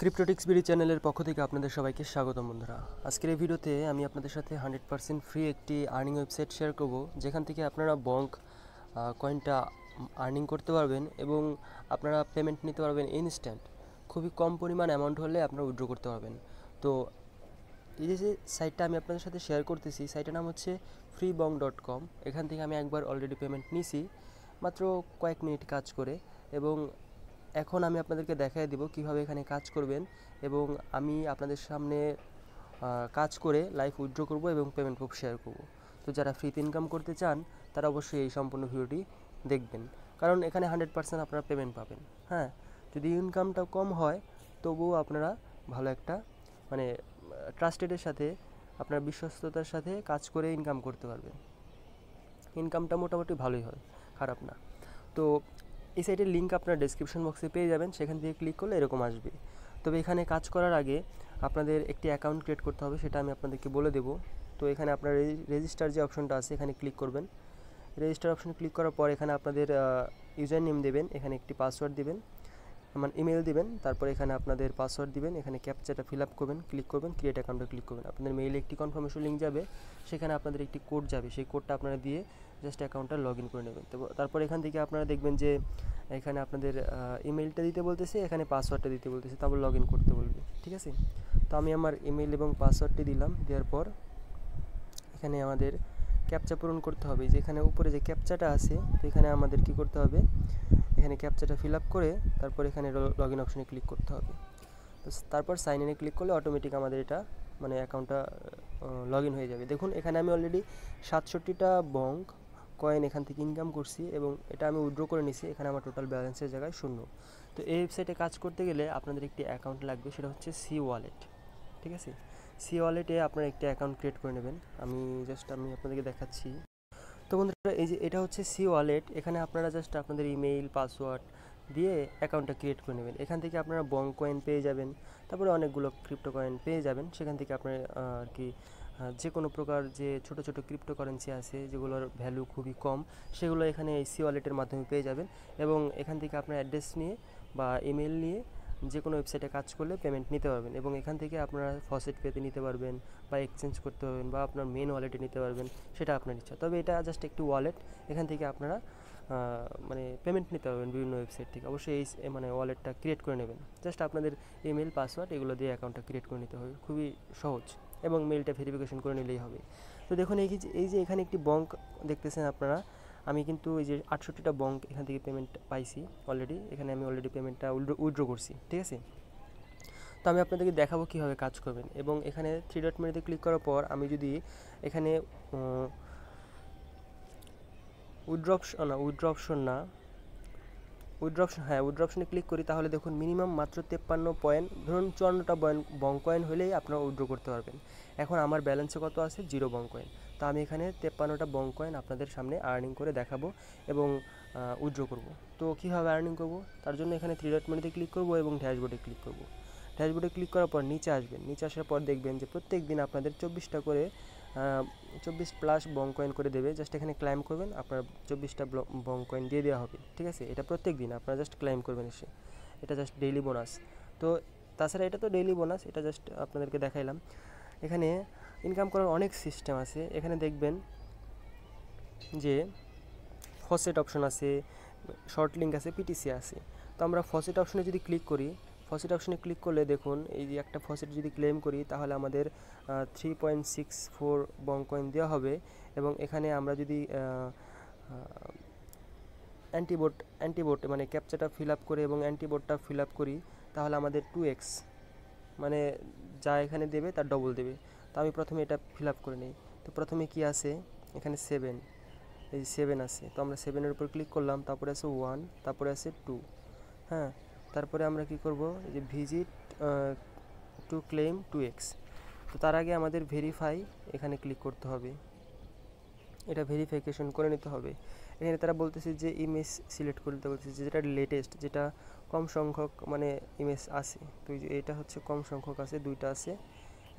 ক্রিপ্টোটিক্স BD চ্যানেলের পক্ষ থেকে আপনাদের সবাইকে স্বাগতম বন্ধুরা। আজকের এই ভিডিওতে আমি আপনাদের সাথে 100% ফ্রি একটি আর্নিং ওয়েবসাইট শেয়ার করব, যেখান থেকে আপনারা বঙ্ক কয়েনটা আর্নিং করতে পারবেন এবং আপনারা পেমেন্ট নিতে পারবেন ইনস্ট্যান্ট। খুবই কম পরিমাণ অ্যামাউন্ট হলে আপনারা উইথড্র করতে পারবেন। তো এই যে সাইটটা আমি আপনাদের সাথে শেয়ার করতেছি, সাইটের নাম হচ্ছে freebonk.com। এখান থেকে আমি একবার অলরেডি পেমেন্ট নিয়েছি মাত্র কয়েক মিনিট কাজ করে, এবং এখন আমি আপনাদেরকে দেখাই দিব কিভাবে এখানে কাজ করবেন, এবং আমি আপনাদের সামনে কাজ করে লাইভ উইথড্র করব এবং পেমেন্ট প্রুফ শেয়ার করব। তো যারা ফ্রিতে ইনকাম করতে চান তারা অবশ্যই এই সম্পূর্ণ ভিডিওটি দেখবেন, কারণ এখানে 100% আপনারা পেমেন্ট পাবেন। হ্যাঁ, যদি ইনকামটা কম হয় তবুও আপনারা ভালো একটা মানে ট্রাস্টেডের সাথে, আপনার বিশ্বস্ততার সাথে কাজ করে ইনকাম করতে পারবেন। ইনকামটা মোটামুটি ভালোই হয়, খারাপ না। তো এই সাইটের লিঙ্ক আপনার ডেসক্রিপশন বক্সে পেয়ে যাবেন, সেখান থেকে ক্লিক করলে এরকম আসবে। তবে এখানে কাজ করার আগে আপনাদের একটি অ্যাকাউন্ট ক্রিয়েট করতে হবে, সেটা আমি আপনাদেরকে বলে দেবো। তো এখানে আপনার রেজিস্টার যে অপশনটা আছে এখানে ক্লিক করবেন। রেজিস্টার অপশনে ক্লিক করার পর এখানে আপনাদের ইউজার নেম দেবেন, এখানে একটি পাসওয়ার্ড দিবেন, মানে ইমেল দিবেন, তারপর এখানে আপনাদের পাসওয়ার্ড দিবেন, এখানে ক্যাপচাটা ফিল আপ করবেন, ক্লিক করবেন, ক্রিয়েট অ্যাকাউন্টে ক্লিক করবেন। আপনাদের মেইলে একটি কনফার্মেশন লিঙ্ক যাবে, সেখানে আপনাদের একটি কোড যাবে, সেই কোডটা আপনারা দিয়ে জাস্ট অ্যাকাউন্টটা লগ ইন করে নেবেন। তো তারপর এখান থেকে আপনারা দেখবেন যে এখানে আপনাদের ইমেলটা দিতে বলতেছে, এখানে পাসওয়ার্ডটা দিতে বলতেছে, তারপর লগ ইন করতে বলবে। ঠিক আছে, তো আমি আমার ইমেল এবং পাসওয়ার্ডটি দিলাম। দেওয়ার পর এখানে আমাদের ক্যাপচা পূরণ করতে হবে। যে এখানে উপরে যে ক্যাপচাটা আছে, তো এখানে আমাদের কি করতে হবে, এখানে ক্যাপচাটা ফিল আপ করে তারপর এখানে লগ ইন অপশনে ক্লিক করতে হবে। তো তারপর সাইন ইনে ক্লিক করলে অটোমেটিক আমাদের এটা মানে অ্যাকাউন্টটা লগ ইন হয়ে যাবে। দেখুন এখানে আমি অলরেডি 67টা বঙ্ক কয়েন এখান থেকে ইনকাম করছি এবং এটা আমি উইথড্র করে নিছি। এখানে আমার টোটাল ব্যালেন্সের জায়গায় 0। তো এই ওয়েবসাইটে কাজ করতে গেলে আপনাদের একটি অ্যাকাউন্ট লাগবে, সেটা হচ্ছে সি ওয়ালেট। ঠিক আছে, সি ওয়ালেটে আপনারা একটি অ্যাকাউন্ট ক্রিয়েট করে নেবেন। আমি আপনাদেরকে দেখাচ্ছি। তো বন্ধুরা, এই যে এটা হচ্ছে সি ওয়ালেট, এখানে আপনারা জাস্ট আপনাদের ইমেইল পাসওয়ার্ড দিয়ে অ্যাকাউন্টটা ক্রিয়েট করে নেবেন। এখান থেকে আপনারা বঙ্ক কয়েন পেয়ে যাবেন, তারপরে অনেকগুলো ক্রিপ্টো কয়েন পেয়ে যাবেন। সেখান থেকে আপনার আর কি যে কোনো প্রকার যে ছোটো ছোটো ক্রিপ্টো কারেন্সি আছে যেগুলোর ভ্যালু খুবই কম, সেগুলো এখানে এই সি ওয়ালেটের মাধ্যমে পেয়ে যাবেন। এবং এখান থেকে আপনার অ্যাড্রেস নিয়ে বা ইমেল নিয়ে যে কোনো ওয়েবসাইটে কাজ করলে পেমেন্ট নিতে পারবেন, এবং এখান থেকে আপনারা ফসেট পেতে নিতে পারবেন বা এক্সচেঞ্জ করতে পারবেন বা আপনার মেন ওয়ালেটে নিতে পারবেন, সেটা আপনার ইচ্ছা। তবে এটা জাস্ট একটি ওয়ালেট, এখান থেকে আপনারা মানে পেমেন্ট নিতে পারবেন বিভিন্ন ওয়েবসাইট থেকে। অবশ্যই এই মানে ওয়ালেটটা ক্রিয়েট করে নেবেন। জাস্ট আপনাদের ইমেল পাসওয়ার্ড এগুলো দিয়ে অ্যাকাউন্টটা ক্রিয়েট করে নিতে হবে, খুবই সহজ, এবং মেলটা ভেরিফিকেশন করে নিলেই হবে। তো দেখুন এই যে এখানে একটি বঙ্ক দেখতেছেন আপনারা, আমি কিন্তু এই যে 68টা বঙ্ক এখান থেকে পেমেন্ট পাইছি অলরেডি। এখানে আমি অলরেডি পেমেন্টটা উইথড্র করছি। ঠিক আছে, তো আমি আপনাদেরকে দেখাবো কীভাবে কাজ করবেন। এবং এখানে 3 ডট মেনুতে ক্লিক করার পর আমি যদি এখানে উইথড্র অপশনে ক্লিক করি, তাহলে দেখুন মিনিমাম মাত্র 53 পয়েন্ট, ধরুন 54টা বঙ্ক কয়েন হলেই আপনারা উইথড্র করতে পারবেন। এখন আমার ব্যালেন্সে কত আছে, 0 বঙ্ক কয়েন। তো আমি এখানে 53টা বঙ্ক কয়েন আপনাদের সামনে আর্নিং করে দেখাবো এবং উইথড্র করব। তো কীভাবে আর্নিং করব, তার জন্য এখানে 3 ডট মেনুতে ক্লিক করব এবং ড্যাশবোর্ডে ক্লিক করব। ড্যাশবোর্ডে ক্লিক করার পর নিচে আসবেন, নিচে আসার পর দেখবেন যে প্রত্যেক দিন আপনাদের 24টা করে 24+ বঙ্ক কয়েন করে দেবে। জাস্ট এখানে ক্লাইম করবেন, আপনার 24টা বঙ্ক কয়েন দিয়ে দেওয়া হবে। ঠিক আছে, এটা প্রত্যেক দিন আপনারা জাস্ট ক্লাইম করবেন এসে, এটা জাস্ট ডেইলি বোনাস। তো তাছাড়া এটা তো ডেইলি বোনাস, এটা জাস্ট আপনাদেরকে দেখাইলাম। এখানে ইনকাম করার অনেক সিস্টেম আছে। এখানে দেখবেন যে ফসেট অপশন আছে, শর্ট লিঙ্ক আছে, পিটিসি আছে। তো আমরা ফসেট অপশনে যদি ক্লিক করি, ফসেট অপশনে ক্লিক করলে দেখুন এই যে একটা ফসেট যদি ক্লেম করি, তাহলে আমাদের 3.64 বঙ্ক কয়েন দেওয়া হবে। এবং এখানে আমরা যদি অ্যান্টিবোট মানে ক্যাপচাটা ফিল আপ করে এবং অ্যান্টিবোটটা ফিল আপ করি, তাহলে আমাদের 2x মানে যা এখানে দেবে তার ডবল দেবে। তো আমি প্রথমে এটা ফিল আপ করে নিই। তো প্রথমে কি আছে, এখানে 7, এই 7 আছে। তো আমরা 7-এর উপর ক্লিক করলাম, তারপরে আছে 1, তারপরে আছে 2। হ্যাঁ, তারপরে আমরা কি করব, এই যে ভিজিট টু ক্লেম 2x। তো তার আগে আমাদের ভেরিফাই এখানে ক্লিক করতে হবে, এটা ভেরিফিকেশন করে নিতে হবে। এখানে তারা বলতেছে যে ইমেজ সিলেক্ট করতে বলতেছে, যেটা লেটেস্ট, যেটা কম সংখ্যক মানে ইমেজ আছে। তো এই যে এটা হচ্ছে কম সংখ্যক আছে, 2টা আছে।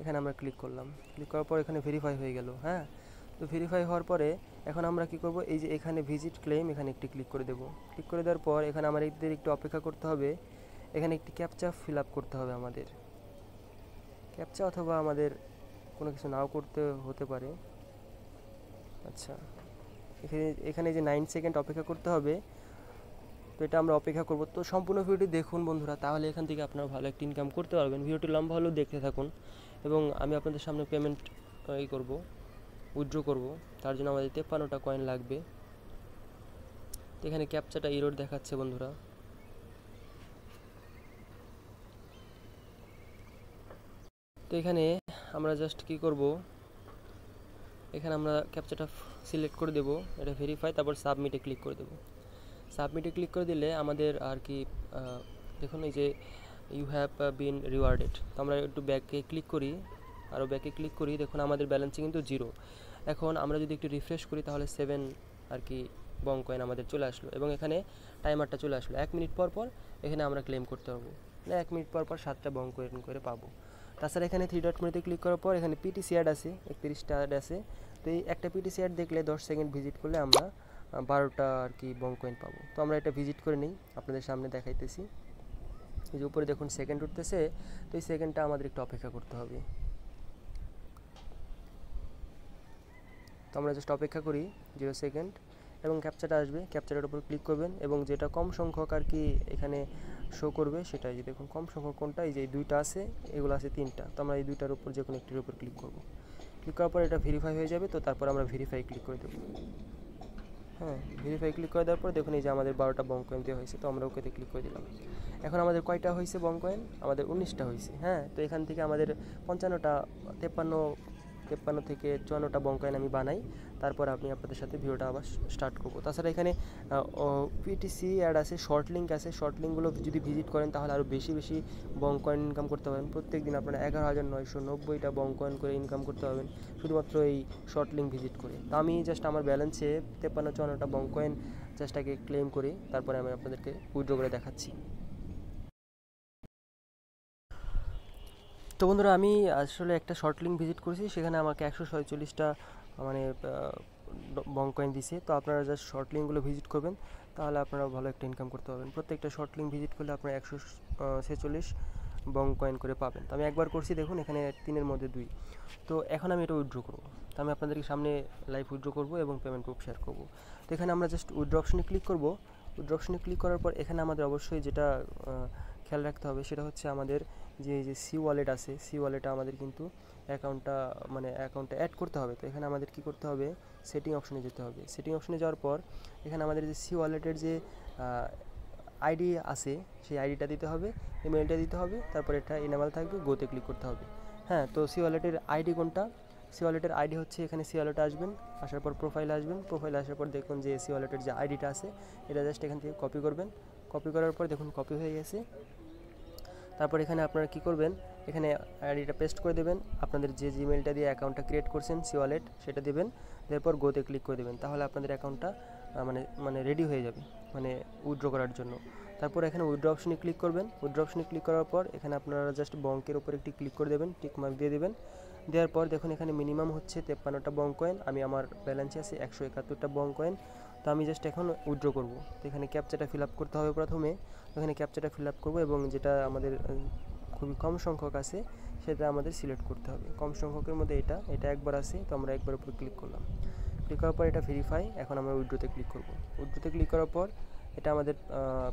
এখানে আমরা ক্লিক করলাম, ক্লিক করার পর এখানে ভেরিফাই হয়ে গেল। হ্যাঁ, তো ভেরিফাই হওয়ার পরে এখন আমরা কি করব, এই যে এখানে ভিজিট ক্লেম এখানে একটি ক্লিক করে দেব। ক্লিক করে দেওয়ার পর এখানে আমাদের একটু অপেক্ষা করতে হবে। এখানে একটি ক্যাপচা ফিল আপ করতে হবে আমাদের, ক্যাপচা অথবা আমাদের কোনো কিছু নাও করতে হতে পারে। আচ্ছা, এখানে যে 9 সেকেন্ড অপেক্ষা করতে হবে, তো এটা আমরা অপেক্ষা করব। তো সম্পূর্ণ ভিডিওটি দেখুন বন্ধুরা, তাহলে এখান থেকে আপনারা ভালো একটা ইনকাম করতে পারবেন। ভিডিওটি লম্বা হলেও দেখতে থাকুন এবং আমি আপনাদের সামনে পেমেন্ট করব, উইথড্র করব। তার জন্য আমাদের 53টা কয়েন লাগবে। তো এখানে ক্যাপচাটা এরর দেখাচ্ছে বন্ধুরা। তো এখানে আমরা জাস্ট কি করব, এখানে আমরা ক্যাপচাটা সিলেক্ট করে দেব, এটা ভেরিফাই, তারপর সাবমিটে ক্লিক করে দেব। সাবমিটে ক্লিক করে দিলে আমাদের আর কি দেখুন এই যে ইউ হ্যাভ বিন রিওয়ার্ডেড। তো আমরা একটু ব্যাকে ক্লিক করি, আরও ব্যাকে ক্লিক করি, দেখুন আমাদের ব্যালেন্সে কিন্তু 0। এখন আমরা যদি একটু রিফ্রেশ করি তাহলে 7 আর কি বং কয়েন আমাদের চলে আসলো এবং এখানে টাইমারটা চলে আসলো। 1 মিনিট পর পর এখানে আমরা ক্লেম করতে পারবো, 1 মিনিট পর পর 7টা বং কয়েন করে পাবো। তাছাড়া এখানে 3 ডট মেনুতে ক্লিক করার পর এখানে পিটিসি অ্যাড আছে, 31টা অ্যাড আছে। তো এই একটা পিটিসি অ্যাড দেখলে 10 সেকেন্ড ভিজিট করলে আমরা 12টা আর কি বং কয়েন পাবো। তো আমরা এটা ভিজিট করে নিই, আপনাদের সামনে দেখাইতেছি। এই যে উপরে দেখুন সেকেন্ড উঠতেছে, তো এই সেকেন্ডটা আমাদের একটু অপেক্ষা করতে হবে। তো আমরা জাস্ট অপেক্ষা করি 0 সেকেন্ড এবং ক্যাপচাটা আসবে, ক্যাপচাটার উপর ক্লিক করবেন এবং যেটা কম সংখ্যক আর কি এখানে শো করবে সেটাই। যে দেখুন কম সংখ্যক কোনটা, এই যে 2টা আছে, এগুলো আছে 3টা। তো আমরা এই 2টার উপর যে কোনো একটির উপর ক্লিক করব। ক্লিক করার পর এটা ভেরিফাই হয়ে যাবে, তো তারপর আমরা ভেরিফাই ক্লিক করে দেবো। হ্যাঁ, ভেরিফাই ক্লিক করে দেওয়ার পর দেখুন এই যে আমাদের 12টা বং কয়েন দেওয়া হয়েছে। তো আমরা ওকেতে ক্লিক করে দিলাম। এখন আমাদের কয়টা হয়েছে বং কয়েন? আমাদের 19টা হয়েছে। হ্যাঁ, তো এখান থেকে আমাদের 55টা 53 থেকে 54টা বং কয়েন আমি বানাই, তারপর আমি আপনাদের সাথে ভিডিওটা আবার স্টার্ট করব। তাছাড়া এখানে পিটিসি অ্যাড আছে, শর্ট লিঙ্ক আছে। শর্ট লিঙ্কগুলো যদি ভিজিট করেন তাহলে আরও বেশি বেশি বং কয়েন ইনকাম করতে পারেন। প্রত্যেক দিন আপনারা 11,990টা বং কয়েন করে ইনকাম করতে পারবেন শুধুমাত্র এই শর্ট লিঙ্ক ভিজিট করে। তো আমি জাস্ট আমার ব্যালেন্সে 53-54টা বং কয়েন জাস্ট আগে ক্লেম করি, তারপরে আমি আপনাদেরকে উইথড্র করে দেখাচ্ছি। তো বন্ধুরা, আমি আসলে একটা শর্ট লিঙ্ক ভিজিট করেছি, সেখানে আমাকে 147টা মানে বং কয়েন দিছে। তো আপনারা জাস্ট শর্ট লিঙ্কগুলো ভিজিট করবেন, তাহলে আপনারা ভালো একটা ইনকাম করতে পারবেন। প্রত্যেকটা শর্ট লিঙ্ক ভিজিট করলে আপনারা 146 বং কয়েন করে পাবেন। তো আমি একবার করছি, দেখুন এখানে 3-এর মধ্যে 2। তো এখন আমি এটা উইথড্র করবো। তো আমি আপনাদেরকে সামনে লাইভ উইথড্র করবো এবং পেমেন্ট প্রুফ শেয়ার করবো। তো এখানে আমরা জাস্ট উইথড্র অপশনে ক্লিক করব। উইথড্র অপশনে ক্লিক করার পর এখানে আমাদের অবশ্যই যেটা খেয়াল রাখতে হবে সেটা হচ্ছে আমাদের যে সি ওয়ালেট আছে, সি ওয়ালেটে আমাদের কিন্তু অ্যাকাউন্টটা অ্যাড করতে হবে। তো এখানে আমাদের কি করতে হবে, সেটিং অপশনে যেতে হবে। সেটিং অপশনে যাওয়ার পর এখানে আমাদের যে সি ওয়ালেটের যে আইডি আছে সেই আইডিটা দিতে হবে, ইমেলটা দিতে হবে, তারপর এটা ইনেবল থাকবে, গোতে ক্লিক করতে হবে। হ্যাঁ, তো সি ওয়ালেটের আইডি কোনটা? সি ওয়ালেটের আইডি হচ্ছে, এখানে সি ওয়ালেটে আসবেন, আসার পর প্রোফাইলে আসবেন, প্রোফাইলে আসার পর দেখুন যে সি ওয়ালেটের যে আইডিটা আছে এটা জাস্ট এখান থেকে কপি করবেন। কপি করার পর দেখুন কপি হয়ে গেছে। তারপর এখানে আপনারা কি করবেন, এখানে আইডিটা পেস্ট করে দেবেন, আপনাদের যে জিমেলটা দিয়ে অ্যাকাউন্টটা ক্রিয়েট করছেন সি ওয়ালেট সেটা দেবেন, এরপর গোতে ক্লিক করে দেবেন। তাহলে আপনাদের অ্যাকাউন্টটা মানে রেডি হয়ে যাবে মানে উইথড্র করার জন্য। তারপর এখানে উইথড্র অপশনে ক্লিক করবেন। উইথড্র অপশনে ক্লিক করার পর এখানে আপনারা জাস্ট বঙ্কের উপর একটি ক্লিক করে দেবেন, টিক মার্ক দিয়ে দেবেন। দেওয়ার পর দেখুন এখানে মিনিমাম হচ্ছে 53টা বং কয়েন, আমি আমার ব্যালেন্সে আছে 171টা বং কয়েন। তো আমি জাস্ট এখন উইথড্র করব। তো এখানে ক্যাপচাটা ফিল আপ করতে হবে প্রথমে। এখানে ক্যাপচাটা ফিল আপ করবো এবং যেটা আমাদের খুবই কম সংখ্যক আছে সেটা আমাদের সিলেক্ট করতে হবে। কম সংখ্যকের মধ্যে এটা একবার আছে, তো আমরা একবার উপর ক্লিক করলাম। ক্লিক করার পর এটা ভেরিফাই। এখন আমরা উইথড্রোতে ক্লিক করব। উইথড্রোতে ক্লিক করার পর এটা আমাদের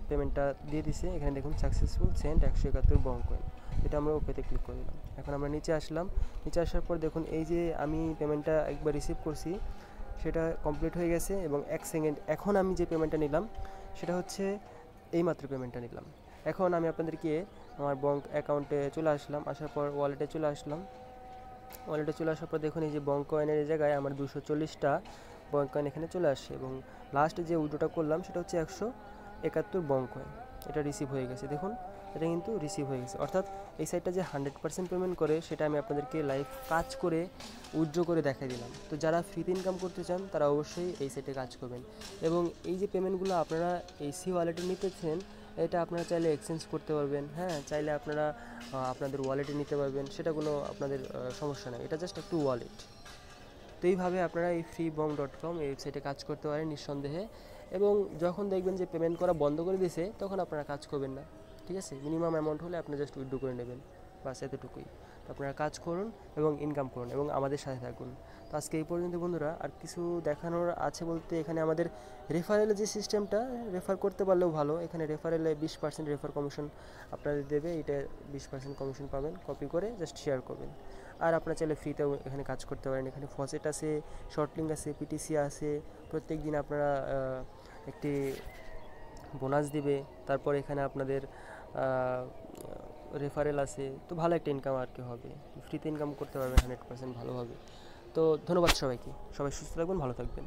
পেমেন্টটা দিয়ে দিছে। এখানে দেখুন সাকসেসফুল সেন্ড 171 বং কয়েন, এটা আমরা ওকেতে ক্লিক করে দিলাম। এখন আমরা নিচে আসলাম। নিচে আসার পর দেখুন এই যে আমি পেমেন্টটা একবার রিসিভ করছি সেটা কমপ্লিট হয়ে গেছে এবং 1 সেকেন্ড। এখন আমি যে পেমেন্টটা নিলাম সেটা হচ্ছে এইমাত্র পেমেন্টটা নিলাম। এখন আমি আপনাদেরকে আমার ব্যাঙ্ক অ্যাকাউন্টে চলে আসলাম, আসার পর ওয়ালেটে চলে আসলাম। ওয়ালেটে চলে আসার পর দেখুন এই যে বং কয়েনের জায়গায় আমার 240টা বং কয়েন এখানে চলে আসছে এবং লাস্ট যে উইথড্রটা করলাম সেটা হচ্ছে 171 বং কয়েন, এটা রিসিভ হয়ে গেছে। দেখুন এটা কিন্তু রিসিভ হয়ে গেছে, অর্থাৎ এই সাইটটা যে 100% পেমেন্ট করে সেটা আমি আপনাদেরকে লাইভ কাজ করে উইথড্র করে দেখাই দিলাম। তো যারা ফ্রিতে ইনকাম করতে চান তারা অবশ্যই এই সাইটে কাজ করবেন এবং এই যে পেমেন্টগুলো আপনারা এই সি ওয়ালেটে নিতেছেন এটা আপনারা চাইলে এক্সচেঞ্জ করতে পারবেন। হ্যাঁ, চাইলে আপনারা আপনাদের ওয়ালেটে নিতে পারবেন, সেটা কোনো আপনাদের সমস্যা নেই, এটা জাস্ট একটু ওয়ালেট। তো এইভাবে আপনারা এই freebong.com এই ওয়েবসাইটে কাজ করতে পারেন নিঃসন্দেহে। এবং যখন দেখবেন যে পেমেন্ট করা বন্ধ করে দিয়েছে তখন আপনারা কাজ করবেন না, ঠিক আছে, মিনিমাম অ্যামাউন্ট হলে আপনি জাস্ট উইথড্র করে নেবেন, বাস এতটুকুই। তো আপনারা কাজ করুন এবং ইনকাম করুন এবং আমাদের সাথে থাকুন। তো আজকে এই পর্যন্ত বন্ধুরা, আর কিছু দেখানোর আছে বলতে, এখানে আমাদের রেফারেলের যে সিস্টেমটা, রেফার করতে পারলেও ভালো। এখানে রেফারেলে 20% রেফার কমিশন আপনাদের দেবে, এটা 20% কমিশন পাবেন, কপি করে জাস্ট শেয়ার করবেন। আর আপনারা চাইলে ফ্রিতেও এখানে কাজ করতে পারেন। এখানে ফসেট আছে, শর্টলিঙ্ক আছে, পিটিসি আছে। প্রত্যেক দিন আপনারা একটি বোনাস দিবে। তারপর এখানে আপনাদের রেফারেল আছে, তো ভালো একটা ইনকাম আর কি হবে। ফ্রিতে ইনকাম করতে পারবেন 100% ভালোভাবে। তো ধন্যবাদ সবাইকে, সবাই সুস্থ থাকবেন, ভালো থাকবেন।